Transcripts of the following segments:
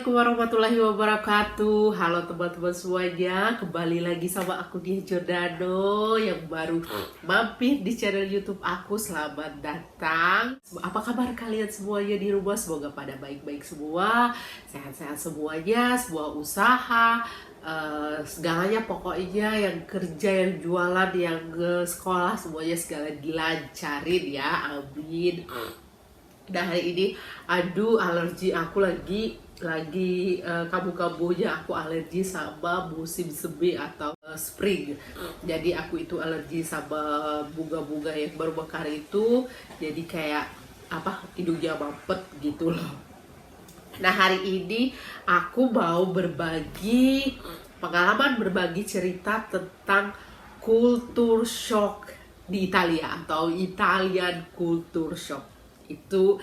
Assalamualaikum warahmatullahi wabarakatuh. Halo teman-teman semuanya, kembali lagi sama aku Diah Giordano yang baru mampir di channel YouTube aku. Selamat datang. Apa kabar kalian semuanya di rumah? Semoga pada baik-baik semua, sehat-sehat semuanya, semua usaha, segalanya pokoknya, yang kerja, yang jualan, yang sekolah, semuanya segala dilancarin ya, amin. Nah hari ini, aduh alergi aku lagi kabu-kabunya, aku alergi sama musim semi atau spring. Jadi aku itu alergi sama bunga-bunga yang baru mekar itu, jadi kayak hidungnya mampet gitu loh. Nah hari ini aku mau berbagi pengalaman, berbagi cerita tentang culture shock di Italia atau Italian culture shock. Itu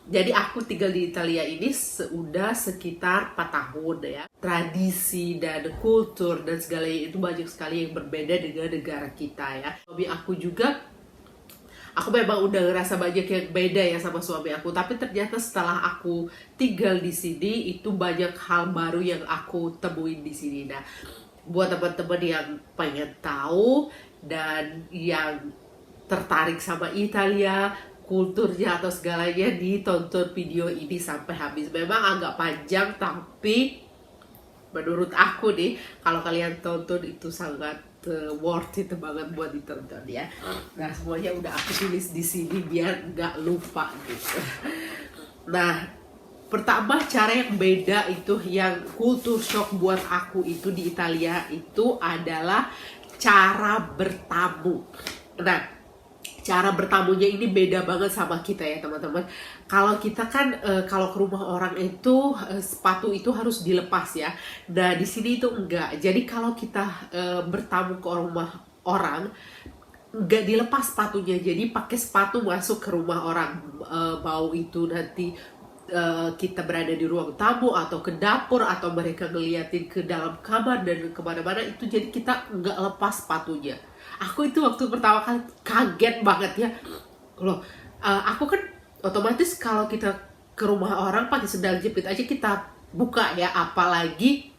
jadi aku tinggal di Italia ini sudah sekitar 4 tahun ya. Tradisi dan kultur dan segalanya itu banyak sekali yang berbeda dengan negara kita ya. Suami aku juga, aku memang udah ngerasa banyak yang beda ya sama suami aku, tapi ternyata setelah aku tinggal di sini itu banyak hal baru yang aku temuin di sini. Nah, buat teman-teman yang pengen tahu dan yang tertarik sama Italia, kulturnya atau segalanya, ditonton video ini sampai habis. Memang agak panjang, tapi menurut aku nih, kalau kalian tonton itu sangat worth it banget buat ditonton ya. Nah semuanya udah aku tulis di sini biar nggak lupa gitu. Nah pertama, cara yang beda itu, yang culture shock buat aku itu di Italia itu adalah cara bertamu. Nah cara bertamunya ini beda banget sama kita ya teman-teman. Kalau kita kan kalau ke rumah orang itu sepatu itu harus dilepas ya. Nah di sini itu enggak. Jadi kalau kita bertamu ke rumah orang, enggak dilepas sepatunya. Jadi pakai sepatu masuk ke rumah orang. Mau itu nanti kita berada di ruang tamu atau ke dapur atau mereka ngeliatin ke dalam kamar dan kemana-mana itu, jadi kita nggak lepas sepatunya. Aku itu waktu pertama kali kaget banget ya loh. Aku kan otomatis kalau kita ke rumah orang pakai sendal jepit aja kita buka ya, apalagi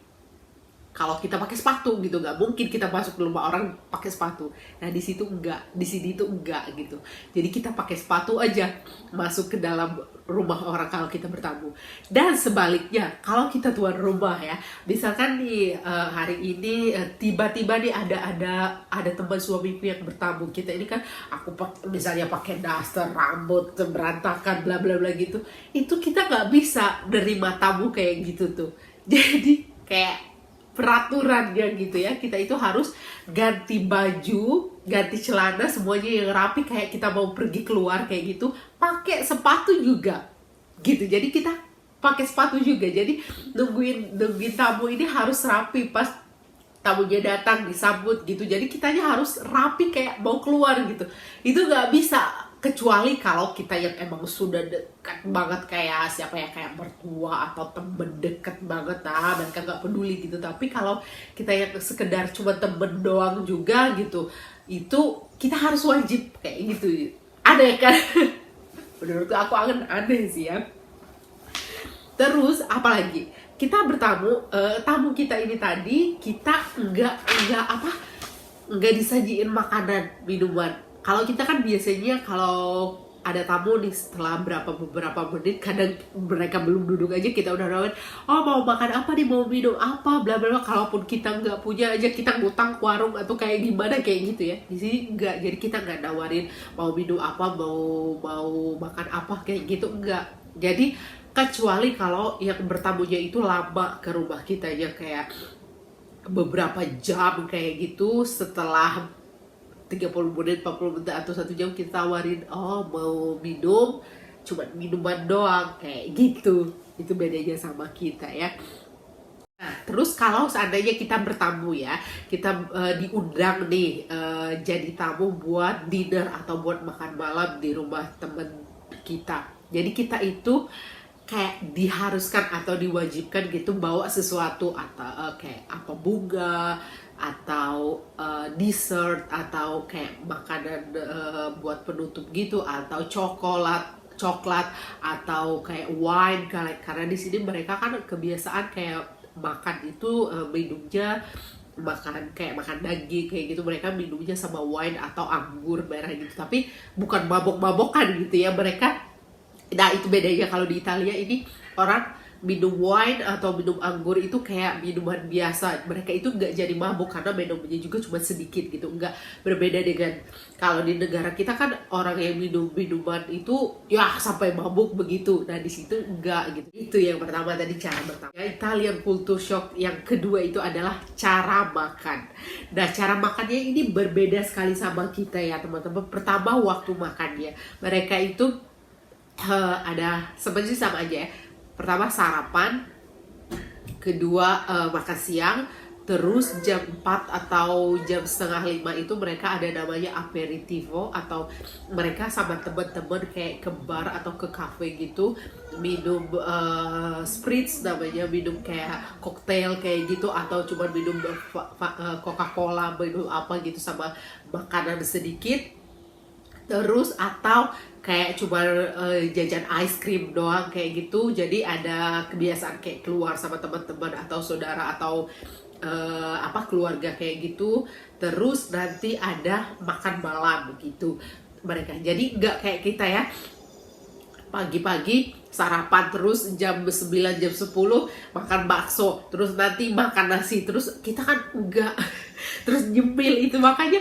kalau kita pakai sepatu gitu. Nggak mungkin kita masuk ke rumah orang pakai sepatu. Nah di situ enggak, di sini itu enggak gitu. Jadi kita pakai sepatu aja masuk ke dalam rumah orang kalau kita bertamu. Dan sebaliknya kalau kita tuan rumah ya, misalkan nih hari ini tiba-tiba nih ada teman suamiku yang bertamu. Kita ini kan aku misalnya pakai daster, rambut berantakan, bla bla bla gitu. Itu kita nggak bisa nerima tamu kayak gitu tuh. Jadi kayak peraturannya gitu ya, kita itu harus ganti baju, ganti celana, semuanya yang rapi kayak kita mau pergi keluar kayak gitu, pakai sepatu juga gitu. Jadi kita pakai sepatu juga, jadi nungguin tamu ini harus rapi pas tamunya datang disambut gitu. Jadi kitanya harus rapi kayak mau keluar gitu. Itu nggak bisa, kecuali kalau kita yang emang sudah dekat banget kayak siapa ya, kayak mertua atau temen deket banget, nah mereka nggak peduli gitu. Tapi kalau kita yang sekedar cuma temen doang juga gitu, itu kita harus wajib kayak gitu. Aneh kan? Menurut aku aneh sih ya. Terus apalagi kita bertamu, tamu kita ini tadi kita nggak disajiin makanan minuman. Kalau kita kan biasanya kalau ada tamu nih, setelah beberapa menit, kadang mereka belum duduk aja kita udah nawarin, oh mau makan apa nih, mau minum apa, bla bla bla. Kalaupun kita nggak punya aja kita ngutang ke warung atau kayak gimana kayak gitu ya. Di sini nggak, jadi kita nggak nawarin mau minum apa, mau makan apa kayak gitu, enggak. Jadi kecuali kalau yang bertamunya itu lama ke rumah kita ya, kayak beberapa jam kayak gitu, setelah 30 menit, 40 menit atau 1 jam kita tawarin, oh mau minum, cuma minuman doang kayak gitu. Itu bedanya sama kita ya. Nah, terus kalau seandainya kita bertamu ya, kita diundang nih jadi tamu buat dinner atau buat makan malam di rumah temen kita. Jadi kita itu kayak diharuskan atau diwajibkan gitu bawa sesuatu, atau kayak apa, bunga atau dessert atau kayak makanan buat penutup gitu, atau coklat coklat atau kayak wine, karena di sini mereka kan kebiasaan kayak makan itu minumnya kayak makan daging kayak gitu, mereka minumnya sama wine atau anggur merah gitu, tapi bukan mabok-mabokan gitu ya mereka. Nah itu bedanya kalau di Italia ini orang minum wine atau minum anggur itu kayak minuman biasa, mereka itu nggak jadi mabuk karena minumnya juga cuma sedikit gitu, nggak berbeda dengan kalau di negara kita kan orang yang minum minuman itu ya sampai mabuk begitu. Nah di situ enggak gitu. Itu yang pertama tadi, cara pertama. Italian culture shock yang kedua itu adalah cara makan. Nah cara makannya ini berbeda sekali sama kita ya teman-teman. Pertama waktu makannya, mereka itu ada sebenarnya sama aja ya. Pertama sarapan, kedua makan siang, terus jam 4 atau jam setengah 5 itu mereka ada namanya aperitivo, atau mereka sama teman-teman kayak ke bar atau ke cafe gitu minum spritz namanya, minum kayak koktail kayak gitu, atau cuma minum Coca-Cola, minum apa gitu sama makanan sedikit. Terus atau kayak cuma jajan ice cream doang kayak gitu. Jadi ada kebiasaan kayak keluar sama teman-teman atau saudara atau keluarga kayak gitu. Terus nanti ada makan malam begitu mereka. Jadi nggak kayak kita ya, pagi-pagi sarapan terus jam 9 jam 10 makan bakso, terus nanti makan nasi, terus kita kan enggak terus nyemil itu. Makanya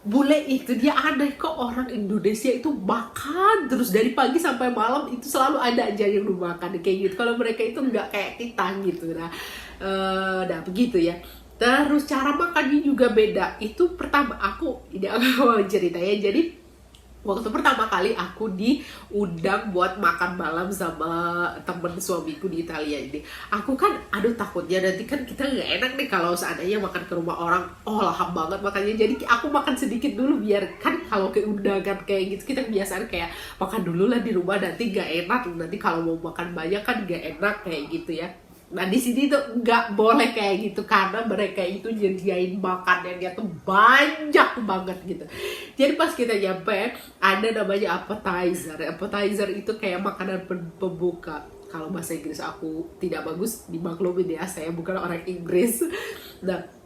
bule itu dia aneh, kok orang Indonesia itu makan terus dari pagi sampai malam itu selalu ada aja yang lu makan kayak gitu. Kalau mereka itu nggak kayak kita gitu. Nah begitu ya. Terus cara makannya juga beda. Itu pertama aku mau cerita ya. Jadi waktu pertama kali aku diundang buat makan malam sama temen suamiku di Italia ini, aku kan takutnya nanti kan kita nggak enak nih kalau seandainya makan ke rumah orang, lahap banget makannya. Jadi aku makan sedikit dulu, biar kan kalau ke undangan kayak gitu kita kebiasaan kayak makan dulu lah di rumah, nanti nggak enak, nanti kalau mau makan banyak kan nggak enak kayak gitu ya. Nah di sini tuh nggak boleh kayak gitu karena mereka itu nyediain makanannya tuh banyak banget gitu. Jadi pas kita nyampe ada namanya appetizer. Appetizer itu kayak makanan pembuka. Kalau bahasa Inggris aku tidak bagus, dimaklumin ya, saya bukan orang Inggris. Nah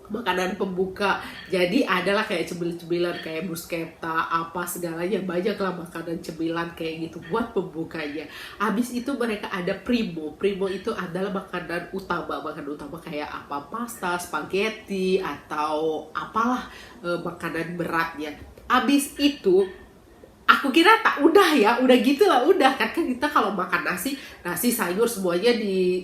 makanan pembuka, jadi adalah kayak cemilan-cemilan kayak bruschetta apa segalanya, banyak lah makanan cemilan kayak gitu buat pembukanya. Habis itu mereka ada primo itu adalah makanan utama kayak apa, pasta, spaghetti atau apalah makanan beratnya. Habis itu aku kira tak udah ya, udah gitulah, udah kan kita kalau makan nasi sayur semuanya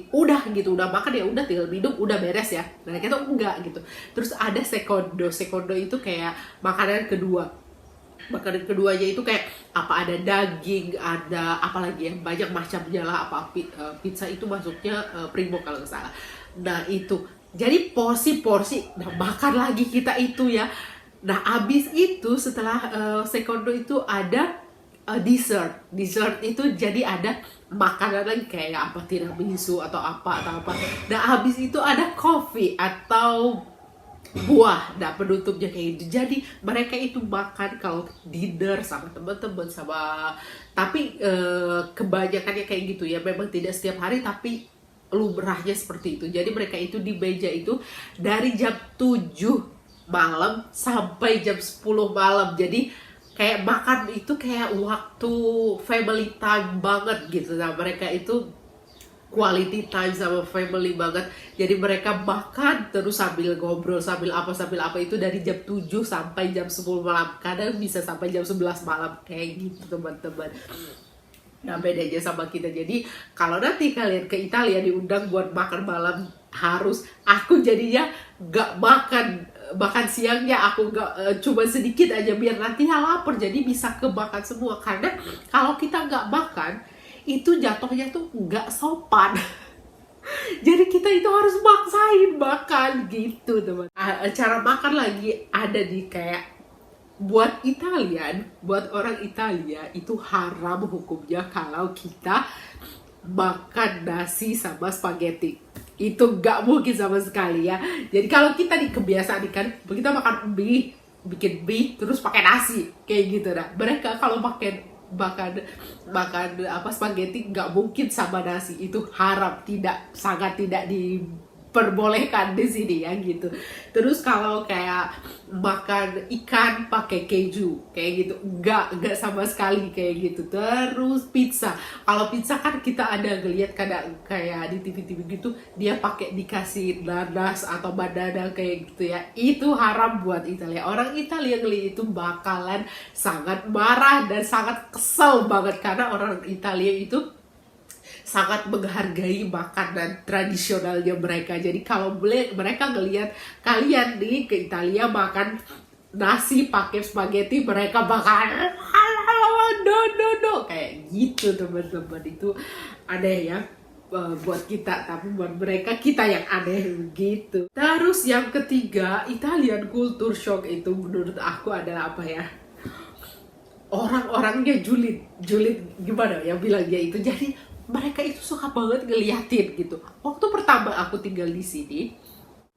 udah gitu, udah makan ya udah tinggal minum udah beres ya. Nah kita enggak gitu. Terus ada secondo itu kayak makanan keduanya itu kayak apa, ada daging, ada apalagi yang banyak macamnya lah, apa pizza itu masuknya primo kalau nggak salah. Nah itu jadi porsi nah makan lagi kita itu ya. Nah abis itu setelah secondo itu ada dessert itu, jadi ada makanan lagi kayak apa, tiramisu atau apa. Nah habis itu ada coffee atau buah, nah penutupnya kayak gitu. Jadi mereka itu makan kalau dinner sama teman-teman tapi kebanyakannya kayak gitu ya, memang tidak setiap hari tapi lumrahnya seperti itu. Jadi mereka itu di meja itu dari jam 7 malam sampai jam 10 malam. Jadi kayak makan itu kayak waktu family time banget gitu. Nah mereka itu quality time sama family banget. Jadi mereka makan terus sambil ngobrol sambil apa itu dari jam 7 sampai jam 10 malam. Kadang bisa sampai jam 11 malam kayak gitu teman-teman. Nah bedanya sama kita. Jadi kalau nanti kalian ke Italia diundang buat makan malam, aku jadinya gak makan siangnya, aku gak, cuma sedikit aja biar nanti lapar, jadi bisa kemakan semua. Karena kalau kita gak makan itu jatuhnya tuh gak sopan. Jadi kita itu harus maksain makan gitu teman. Cara makan lagi ada di kayak buat orang Italia itu haram hukumnya kalau kita makan nasi sama spaghetti. Itu gak mungkin sama sekali ya. Jadi kalau kita kebiasaan kan kita makan bikin mie terus pakai nasi kayak gitu. Nah mereka kalau pakai makan makan apa spaghetti nggak mungkin sama nasi, itu haram, tidak, sangat tidak diperbolehkan di sini ya gitu. Terus kalau kayak makan ikan pakai keju kayak gitu, nggak sama sekali kayak gitu. Terus pizza, kalau pizza kan kita ada ngeliat kadang kayak di TV-TV gitu, dia pakai dikasih nanas atau banana kayak gitu ya, itu haram buat Italia. Orang Italia ngeliat itu bakalan sangat marah dan sangat kesel banget, karena orang Italia itu sangat menghargai makanan tradisionalnya mereka. Jadi kalau boleh mereka ngelihat kalian nih ke Italia makan nasi pakai spaghetti, mereka bakal no kayak gitu teman-teman. Itu aneh ya buat kita, tapi buat mereka kita yang aneh gitu. Terus yang ketiga, Italian culture shock itu menurut aku adalah apa ya, orang-orangnya julid gimana ya bilangnya itu. Jadi mereka itu suka banget ngeliatin gitu. Waktu pertama aku tinggal di sini,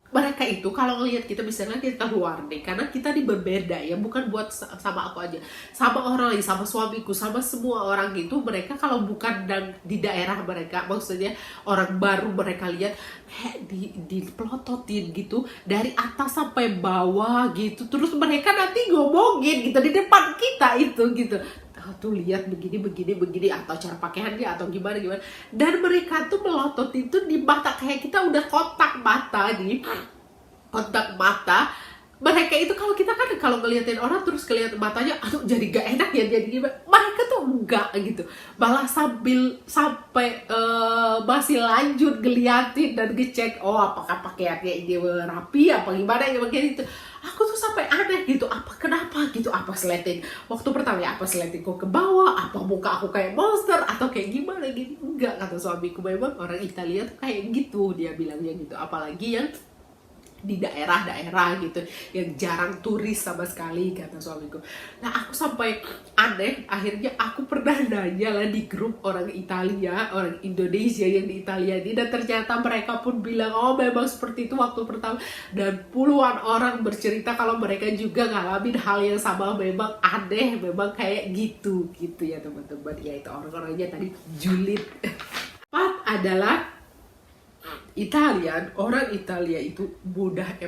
mereka itu kalau ngeliat kita, misalnya kita keluar nih, karena kita nih berbeda ya, bukan buat sama aku aja, sama orang lain, sama suamiku, sama semua orang gitu. Mereka kalau bukan di daerah mereka, maksudnya orang baru, mereka lihat kayak dipelototin gitu dari atas sampai bawah gitu. Terus mereka nanti ngomongin gitu di depan kita itu gitu. Tuh lihat begini atau cara pakaiannya atau gimana. Dan mereka tuh melotot itu di mata, kayak kita udah kontak mata nih, kontak mata. Mereka itu kalau kita kan kalau ngeliatin orang terus kelihatan matanya, aduh jadi gak enak ya, jadi gimana. Mereka tuh enggak gitu, malah sampai masih lanjut ngeliatin dan ngecek, oh apakah pakaiannya ini rapi apa gimana ya begitu. Aku tuh sampai aneh gitu, kenapa gitu, apa sleting waktu pertama ya, apa sletingku ke bawah, apa muka aku kayak monster atau kayak gimana gitu. Enggak, kata suamiku, memang orang Italia tuh kayak gitu, dia bilangnya gitu. Apalagi yang di daerah-daerah gitu yang jarang turis sama sekali, kata suamiku. Nah aku sampai aneh, akhirnya aku pernah nanya lah di grup orang Italia, orang Indonesia yang di Italia ini, dan ternyata mereka pun bilang oh memang seperti itu waktu pertama. Dan puluhan orang bercerita kalau mereka juga ngalamin hal yang sama, memang aneh, memang kayak gitu ya teman-teman. Ya itu orang-orangnya tadi julid. Empat adalah orang Italia itu mudah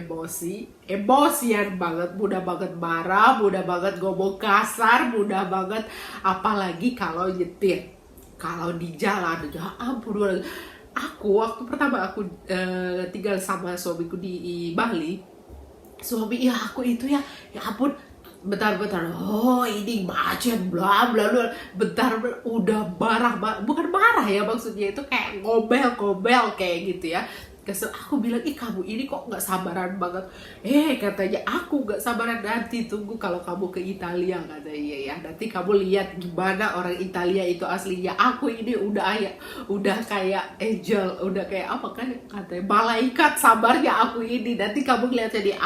emosian banget, mudah banget marah, mudah banget ngomong kasar, mudah banget apalagi kalau nyetir, kalau di jalan, ya ampun. Aku waktu pertama aku tinggal sama suamiku di Bali, suami ya aku itu ya ampun, bentar, oh ini macet bla bla bla, bentar udah marah, bukan marah ya, maksudnya itu kayak ngobel kayak gitu ya. Kesel, aku bilang, kamu ini kok nggak sabaran banget. Katanya aku nggak sabaran, nanti tunggu kalau kamu ke Italia, katanya ya, nanti kamu lihat gimana orang Italia itu aslinya. Aku ini udah kayak angel, udah kayak apa kan katanya, malaikat sabarnya aku ini, nanti kamu lihat. Jadi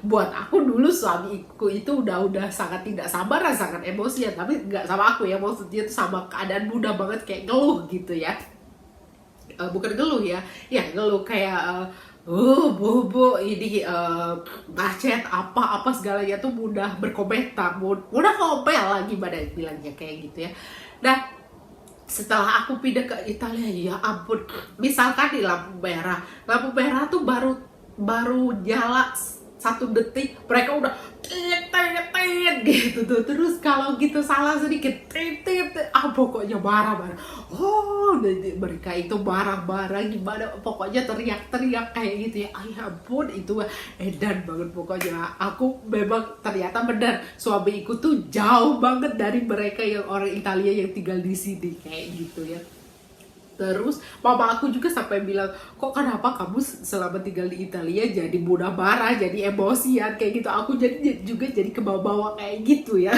buat aku dulu suamiku itu udah sangat tidak sabar, sangat emosian, tapi nggak sama aku ya, maksudnya itu sama keadaan mudah banget kayak ngeluh gitu ya. Bukan ngeluh ya ngeluh kayak bu ini macet apa segalanya tuh mudah berkomentar, mudah ngomel lah, gimana bilangnya kayak gitu ya. Nah setelah aku pindah ke Italia, ya ampun, misalkan di lampu merah tuh baru nyala 1 detik, mereka udah tit gitu tuh. Terus kalau gitu salah sedikit tit, pokoknya marah. Mereka itu marah gimana, pokoknya teriak kayak gitu ya. Ya ampun, itu edan banget pokoknya. Aku memang ternyata benar, suamiku tuh jauh banget dari mereka yang orang Italia yang tinggal di sini kayak gitu ya. Terus mama aku juga sampai bilang, kok kenapa kamu selama tinggal di Italia jadi mudah marah, jadi emosian kayak gitu. Aku juga jadi kebawa-bawa kayak gitu ya.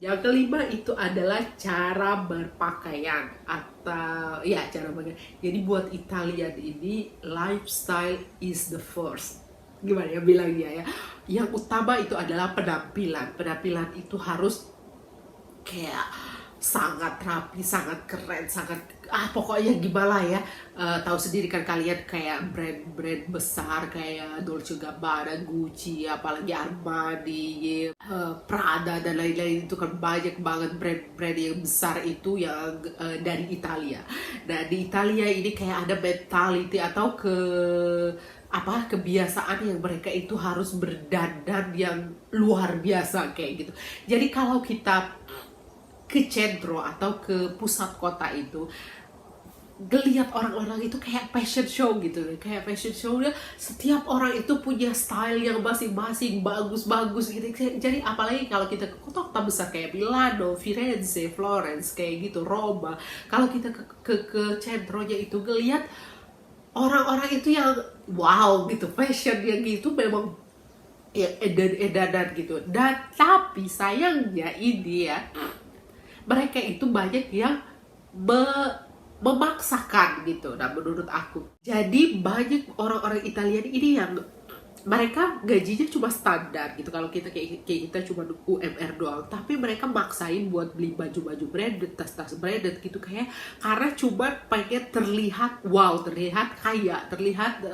Yang kelima itu adalah cara berpakaian atau ya cara berpakaian. Jadi buat Italian ini lifestyle is the first. Gimana ya bilangnya ya? Yang utama itu adalah penampilan. Penampilan itu harus kayak sangat rapi, sangat keren, sangat pokoknya gimana ya. Tahu sendiri kan kalian, kayak brand-brand besar kayak Dolce Gabbana, Gucci, apalagi Armani, Prada dan lain-lain, itu kan banyak banget brand-brand yang besar itu yang dari Italia. Nah di Italia ini kayak ada mentality atau kebiasaan yang mereka itu harus berdandan yang luar biasa kayak gitu. Jadi kalau kita ke centro atau ke pusat kota itu, ngelihat orang-orang itu kayak fashion show gitu, kayak fashion show ya, setiap orang itu punya style yang masing-masing, bagus-bagus gitu. Jadi apalagi kalau kita ke kota besar kayak Milano, Firenze, Florence kayak gitu, Roma, kalau kita ke centronya itu ngelihat orang-orang itu yang wow gitu, fashion yang gitu memang ya edan-edanan gitu. Dan tapi sayangnya ini ya, mereka itu banyak yang memaksakan gitu. Nah menurut aku, jadi banyak orang-orang Italia ini yang mereka gajinya cuma standar gitu. Kalau kita kayak kita cuma UMR doang, tapi mereka maksain buat beli baju-baju branded, tas-tas branded gitu, kayak karena cuma pengen terlihat wow, terlihat kaya, terlihat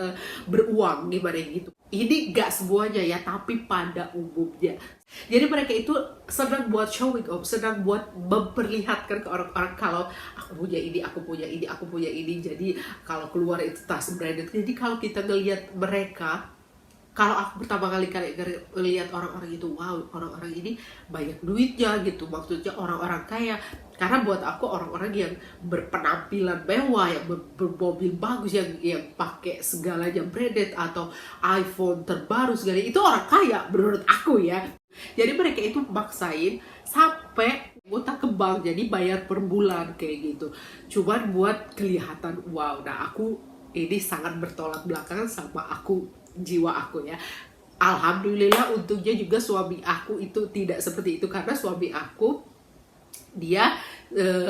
beruang gimana gitu. Ini gak semuanya ya, tapi pada umumnya. Jadi mereka itu senang buat showing off, senang buat memperlihatkan ke orang-orang kalau aku punya ini, aku punya ini, aku punya ini. Jadi kalau keluar itu tas branded. Jadi kalau kita ngelihat mereka, kalau aku pertama kali lihat orang-orang itu, wow, orang-orang ini banyak duitnya gitu, maksudnya orang-orang kaya. Karena buat aku orang-orang yang berpenampilan mewah, yang bermobil bagus, yang pakai segalanya branded atau iPhone terbaru segala, itu orang kaya menurut aku ya. Jadi mereka itu maksain sampai ngutang ke bank, jadi bayar per bulan kayak gitu, cuman buat kelihatan wow. Nah aku ini sangat bertolak belakang sama jiwa aku ya. Alhamdulillah untungnya juga suami aku itu tidak seperti itu, karena suami aku dia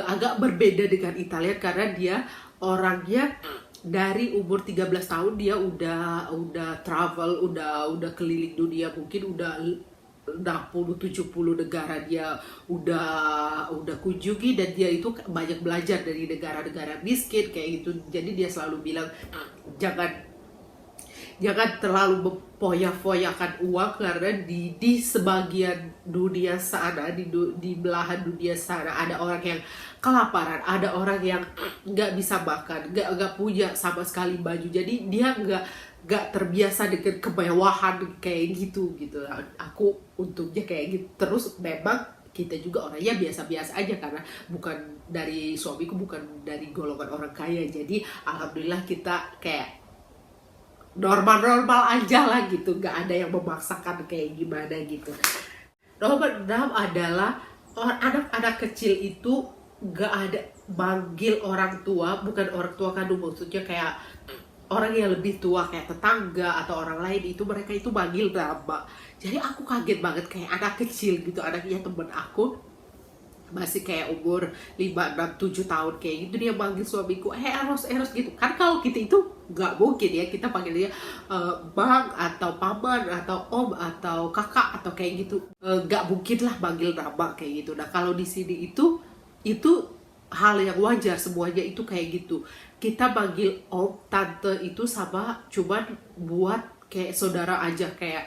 agak berbeda dengan Italia, karena dia orangnya dari umur 13 tahun dia udah travel, udah keliling dunia, mungkin udah 60-70 negara dia udah kunjungi, dan dia itu banyak belajar dari negara-negara miskin kayak gitu. Jadi dia selalu bilang jangan terlalu mempoya-poyakan uang, karena di sebagian dunia sana, di belahan dunia sana ada orang yang kelaparan, ada orang yang nggak bisa makan, nggak punya sama sekali baju. Jadi dia nggak terbiasa dengan kemewahan kayak gitu. Aku untungnya kayak gitu. Terus memang kita juga orangnya biasa-biasa aja, karena suamiku bukan dari golongan orang kaya. Jadi alhamdulillah kita kayak normal-normal aja lah gitu, nggak ada yang memaksakan kayak gimana gitu. Nomor 6 adalah anak-anak kecil itu nggak ada manggil orang tua, bukan orang tua kandung, maksudnya kayak orang yang lebih tua kayak tetangga atau orang lain, itu mereka itu manggil nama. Jadi aku kaget banget, kayak anak kecil gitu, anaknya temen aku masih kayak umur 5, 6, 7 tahun kayak gitu, dia manggil suamiku Eros gitu. Kan kalau kita itu nggak mungkin ya, kita panggil dia bang atau paman atau om atau kakak atau kayak gitu, nggak mungkin lah manggil nama kayak gitu. Nah kalau di sini itu hal yang wajar, semuanya itu kayak gitu. Kita manggil om, tante itu sama cuman buat kayak saudara aja, kayak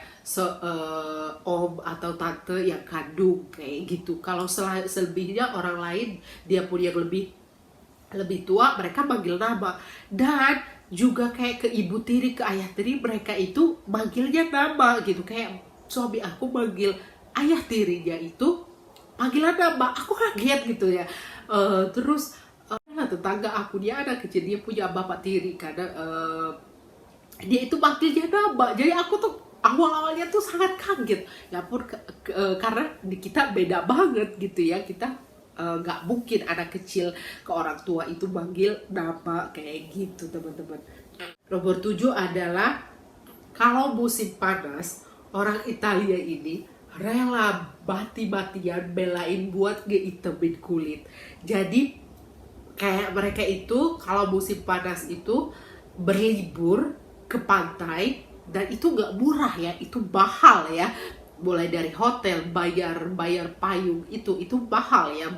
om atau tante yang kandung kayak gitu. Kalau selebihnya orang lain, dia pun yang lebih tua, mereka manggil nama. Dan juga kayak ke ibu tiri, ke ayah tiri, mereka itu manggilnya nama gitu. Kayak suami aku manggil ayah tirinya itu panggilan nama, aku kaget gitu ya. Terus tetangga aku, dia anak kecil, dia punya bapak tiri, karena dia itu manggilnya nama. Jadi aku tuh awal-awalnya tuh sangat kaget ya pun, karena di kita beda banget gitu ya. Kita nggak mungkin anak kecil ke orang tua itu manggil nama kayak gitu teman-teman. Nomor 7 adalah kalau musim panas, orang Italia ini rela mati-matian belain buat ngeitemin kulit. Jadi kayak mereka itu kalau musim panas itu berlibur ke pantai, dan itu nggak murah ya, itu mahal ya. Mulai dari hotel, bayar payung itu mahal ya.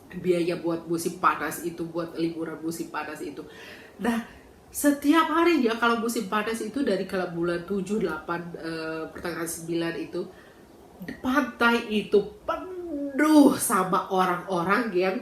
biaya buat musim panas itu, buat liburan musim panas itu. Nah, setiap harinya kalau musim panas itu dari kalau bulan 7, 8, pertengahan 9 itu pantai itu penuh sama orang-orang yang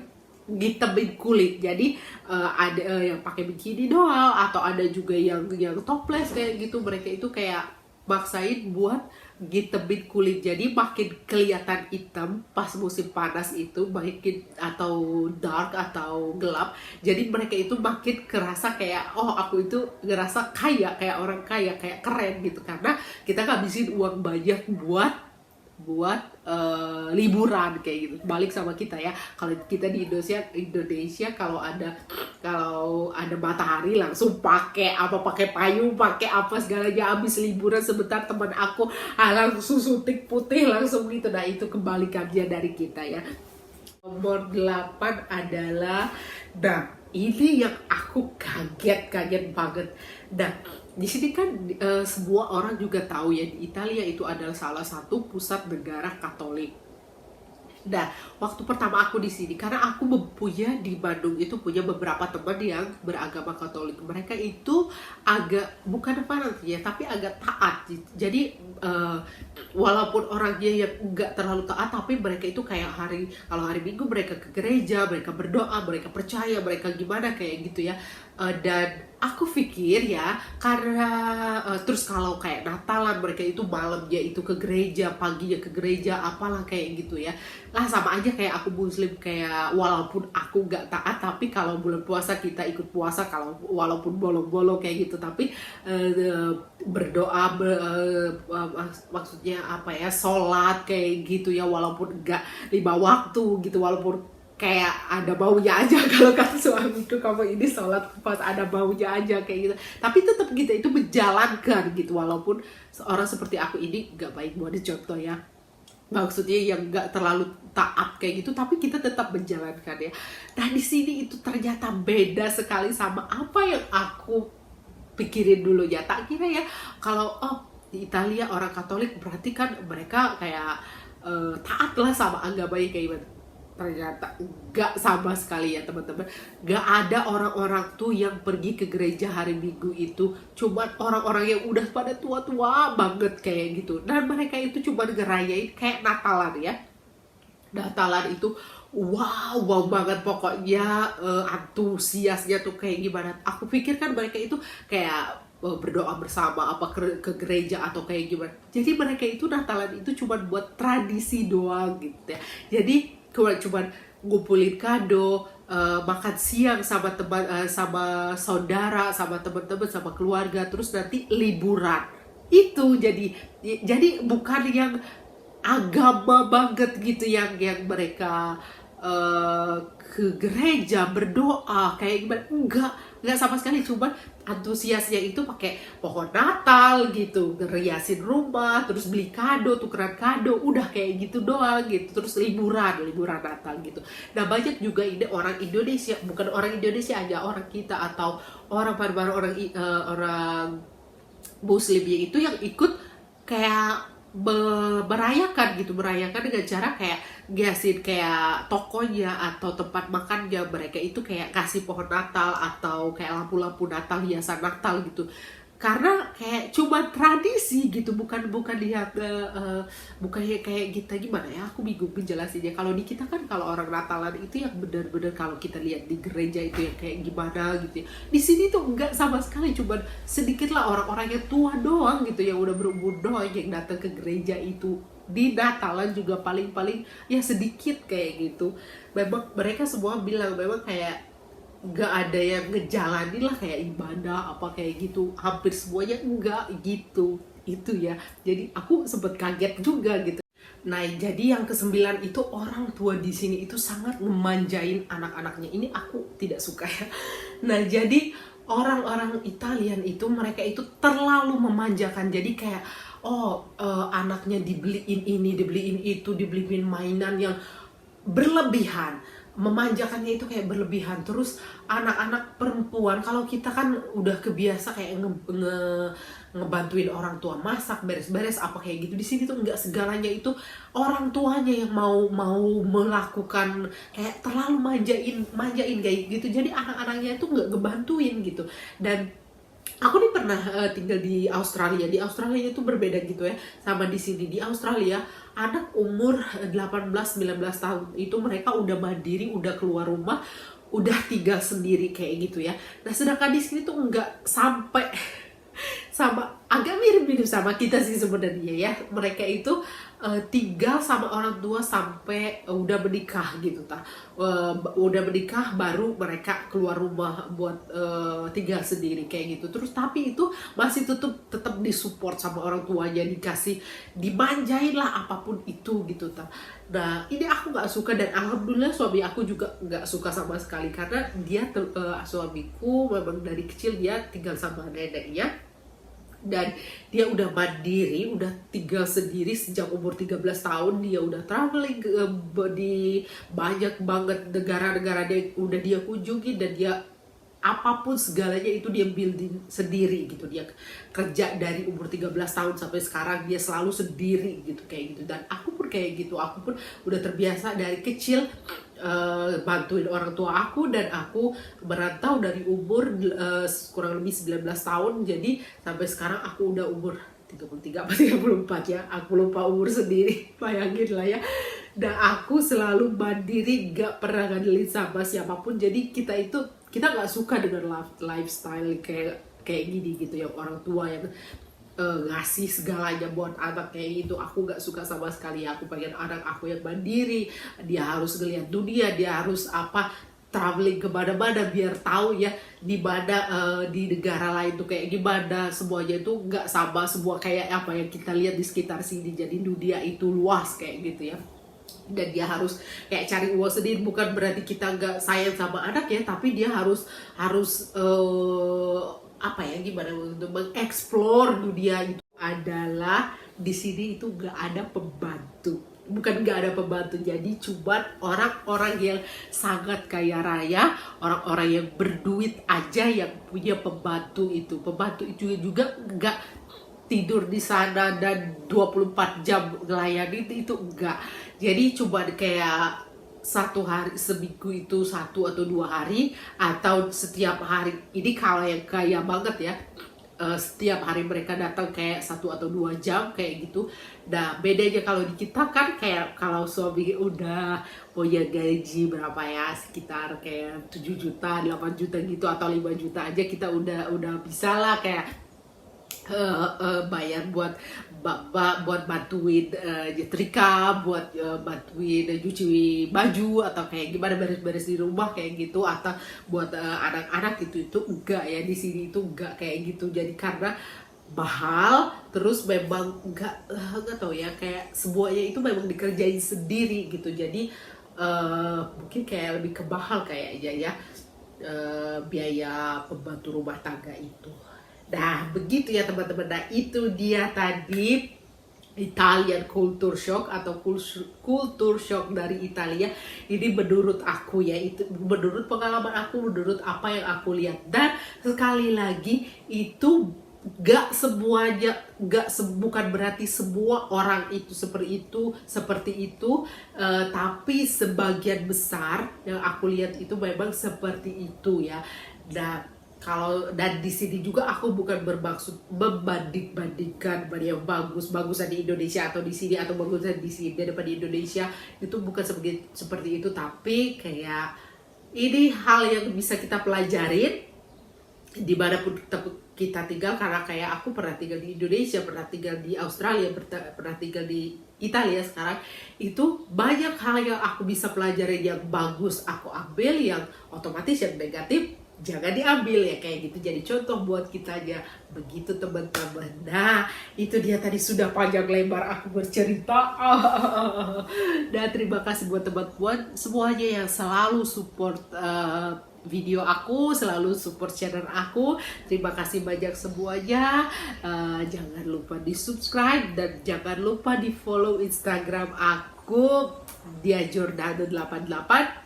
ngitemin kulit. Jadi ada yang pakai bikini doang, atau ada juga yang topless kayak gitu. Mereka itu kayak maksain buat ngitemin kulit, jadi makin kelihatan hitam pas musim panas itu, makin atau dark atau gelap. Jadi mereka itu makin kerasa kayak, oh aku itu ngerasa kaya, kayak orang kaya, kayak keren gitu, karena kita ngabisin uang banyak buat liburan kayak gitu. Balik sama kita ya, kalau kita di Indonesia kalau ada matahari langsung pakai payung, pakai apa segalanya. Habis liburan sebentar teman aku langsung suntik putih langsung gitu. Nah itu kebalikannya dari kita ya. Nomor 8 adalah, nah ini yang aku kaget banget. Nah di sini kan semua orang juga tahu ya, di Italia itu adalah salah satu pusat negara Katolik. Nah, waktu pertama aku di sini, karena aku di Bandung itu punya beberapa teman yang beragama Katolik. Mereka itu agak, bukan fanatik ya, tapi agak taat. Jadi walaupun orangnya yang nggak terlalu taat, tapi mereka itu kayak kalau hari Minggu mereka ke gereja, mereka berdoa, mereka percaya, mereka gimana kayak gitu ya. Dan aku pikir ya, karena terus kalau kayak Natalan mereka itu malamnya itu ke gereja, paginya ke gereja, apalah kayak gitu ya. Lah sama aja kayak aku Muslim, kayak walaupun aku gak taat, tapi kalau bulan puasa kita ikut puasa, kalau walaupun bolong-bolong kayak gitu, tapi berdoa, maksudnya apa ya, sholat kayak gitu ya, walaupun gak 5 waktu gitu, walaupun kayak ada baunya aja. Kalau kata suamiku, kamu ini sholat pas ada baunya aja kayak gitu, tapi tetap kita itu menjalankan gitu, walaupun seorang seperti aku ini gak baik buat dicontoh ya, maksudnya yang gak terlalu taat kayak gitu, tapi kita tetap menjalankan ya. Nah di sini itu ternyata beda sekali sama apa yang aku pikirin dulu ya. Tak kira ya kalau di Italia orang Katolik berarti kan mereka kayak taat lah sama agamanya kayak gimana. Ternyata gak sama sekali ya teman-teman. Gak ada orang-orang tuh yang pergi ke gereja hari Minggu itu, cuman orang-orang yang udah pada tua-tua banget kayak gitu. Dan mereka itu cuman ngerayain kayak Natalan ya. Natalan itu wow banget pokoknya, antusiasnya tuh kayak gimana. Aku pikir kan mereka itu kayak berdoa bersama ke gereja atau kayak gimana. Jadi mereka itu Natalan itu cuma buat tradisi doang gitu ya. Jadi cuman ngumpulin kado, makan siang sama teman, sama saudara, sama teman-teman, sama keluarga, terus nanti liburan. Itu jadi bukan yang agama banget gitu yang mereka ke gereja berdoa kayak gimana. Enggak sama sekali, cuma antusiasnya itu pakai pohon Natal gitu, ngeriasin rumah, terus beli kado, tukeran kado, udah kayak gitu doang gitu, terus liburan Natal gitu. Nah banyak juga ini orang Indonesia, bukan orang Indonesia aja, orang kita atau orang orang Muslimnya itu yang ikut kayak merayakan dengan cara kayak gasin kayak tokonya atau tempat makannya, mereka itu kayak kasih pohon Natal atau kayak lampu-lampu Natal, hiasan Natal gitu, karena kayak cuma tradisi gitu, bukan lihat bukan kayak kita gimana ya, aku bingung menjelasinnya. Kalau di kita kan kalau orang Natalan itu yang benar-benar kalau kita lihat di gereja itu yang kayak gimana gitu ya. Di sini tuh enggak sama sekali, cuma sedikit lah orang-orang yang tua doang gitu, yang udah berumur doang yang datang ke gereja itu. Di Natalan juga paling ya sedikit kayak gitu. Memang mereka semua bilang memang kayak nggak ada yang ngejalanin lah kayak ibadah apa kayak gitu, hampir semuanya enggak gitu itu ya. Jadi aku sempet kaget juga gitu. Nah jadi yang ke-9 itu, orang tua di sini itu sangat memanjain anak-anaknya. Ini aku tidak suka ya. Nah jadi orang-orang Italian itu mereka itu terlalu memanjakan. Jadi kayak anaknya dibeliin ini, dibeliin itu, dibeliin mainan yang berlebihan. memanjakannya itu kayak berlebihan. Terus anak-anak perempuan, kalau kita kan udah kebiasa kayak ngebantuin orang tua masak, beres-beres apa kayak gitu, di sini tuh nggak, segalanya itu orang tuanya yang mau melakukan, kayak terlalu manjain kayak gitu. Jadi anak-anaknya itu nggak ngebantuin gitu. Dan aku nih pernah tinggal di Australia. Di Australia itu berbeda gitu ya sama di sini. Di Australia anak umur 18-19 tahun itu mereka udah mandiri, udah keluar rumah, udah tinggal sendiri kayak gitu ya. Nah sedangkan di sini tuh nggak sampai sama, agak mirip-mirip sama kita sih sebenarnya ya. Mereka itu tinggal sama orang tua sampai udah menikah gitu udah menikah baru mereka keluar rumah buat tinggal sendiri kayak gitu. Terus tapi itu masih tetap disupport sama orang tuanya, dikasih, dimanjain lah apapun itu gitu Nah ini aku nggak suka, dan alhamdulillah suami aku juga nggak suka sama sekali, karena dia suamiku memang dari kecil dia tinggal sama neneknya, dan dia udah mandiri, udah tinggal sendiri sejak umur 13 tahun. Dia udah traveling di banyak banget negara-negara udah dia kunjungi, dan dia apapun segalanya itu dia building sendiri gitu. Dia kerja dari umur 13 tahun sampai sekarang, dia selalu sendiri gitu kayak gitu. Dan aku pun kayak gitu, aku pun udah terbiasa dari kecil bantuin orang tua aku, dan aku merantau dari umur kurang lebih 19 tahun. Jadi sampai sekarang aku udah umur 33 atau 34 ya, aku lupa umur sendiri, bayangin lah ya. Dan aku selalu mandiri, gak pernah ngandelin sama siapapun. Jadi kita nggak suka dengan lifestyle kayak gini gitu, yang orang tua yang ngasih segalanya buat anak kayak gitu. Aku nggak suka sama sekali. Aku pengen anak aku yang mandiri, dia harus ngeliat dunia, dia harus traveling kemana-mana biar tahu ya di mana di negara lain tuh kayak gimana. Semuanya itu nggak sama semua kayak apa yang kita lihat di sekitar sini. Jadi dunia itu luas kayak gitu ya. Dan dia harus kayak cari uang sendiri. Bukan berarti kita nggak sayang sama anak ya, tapi dia harus apa ya, gimana untuk mengeksplor dunia itu. Adalah di sini itu nggak ada pembantu, bukan nggak ada pembantu, jadi cuma orang-orang yang sangat kaya raya, orang-orang yang berduit aja yang punya pembantu itu. Pembantu itu juga nggak tidur di sana dan 24 jam ngelayani itu enggak. Jadi cuma kayak satu hari, seminggu itu 1 atau 2 hari, atau setiap hari. Ini kalau yang kaya banget ya, setiap hari mereka datang kayak 1 atau 2 jam kayak gitu. Nah bedanya kalau di kita kan kayak kalau suami udah punya gaji berapa ya, sekitar kayak 7 juta, 8 juta gitu, atau 5 juta aja kita udah bisa lah kayak bayar buat bantuin nyetrika, buat bantuin nyuci baju, atau kayak gimana beres-beres di rumah kayak gitu, atau buat anak-anak itu enggak ya. Di sini itu enggak kayak gitu. Jadi karena mahal, terus memang enggak tahu ya, kayak semuanya itu memang dikerjain sendiri gitu. Jadi mungkin kayak lebih ke mahal kayaknya ya, biaya pembantu rumah tangga itu. Nah begitu ya teman-teman. Nah itu dia tadi Italian culture shock atau culture shock dari Italia. Ini menurut aku ya, itu menurut pengalaman aku, menurut apa yang aku lihat. Dan sekali lagi itu gak semuanya, bukan berarti semua orang itu seperti itu, tapi sebagian besar yang aku lihat itu memang seperti itu ya. Dan di sini juga aku bukan bermaksud membanding-bandingkan mana yang bagusan di Indonesia atau di sini, atau bagusan di sini daripada di Indonesia, itu bukan seperti itu. Tapi kayak ini hal yang bisa kita pelajarin dimanapun kita tinggal. Karena kayak aku pernah tinggal di Indonesia, pernah tinggal di Australia, pernah tinggal di Italia sekarang. Itu banyak hal yang aku bisa pelajarin, yang bagus aku ambil, yang otomatis yang negatif jangan diambil ya kayak gitu. Jadi contoh buat kita aja begitu teman-teman. Nah itu dia tadi, sudah panjang lebar aku bercerita. Dan terima kasih buat teman-teman semuanya yang selalu support video aku, selalu support channel aku. Terima kasih banyak semuanya. Jangan lupa di subscribe, dan jangan lupa di follow Instagram aku, Dia Jordano 88.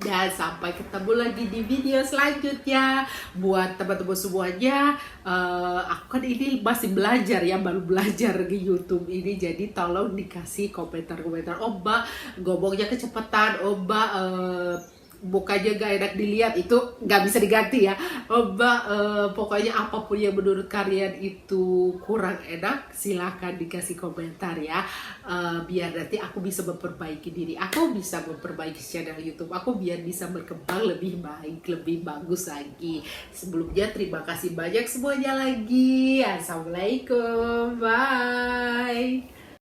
Dan sampai ketemu lagi di video selanjutnya. Buat teman-teman semuanya, aku kan ini masih belajar ya, baru belajar di YouTube ini. Jadi tolong dikasih komentar-komentar. Oh Mbak, ngomongnya kecepatan. Oh Mbak, mukanya gak enak dilihat, itu gak bisa diganti ya. Oh Mbak, pokoknya apapun yang menurut kalian itu kurang enak, silahkan dikasih komentar ya. Biar nanti aku bisa memperbaiki diri, aku bisa memperbaiki channel YouTube aku biar bisa berkembang lebih baik, lebih bagus lagi. Sebelumnya terima kasih banyak semuanya lagi. Assalamualaikum, bye.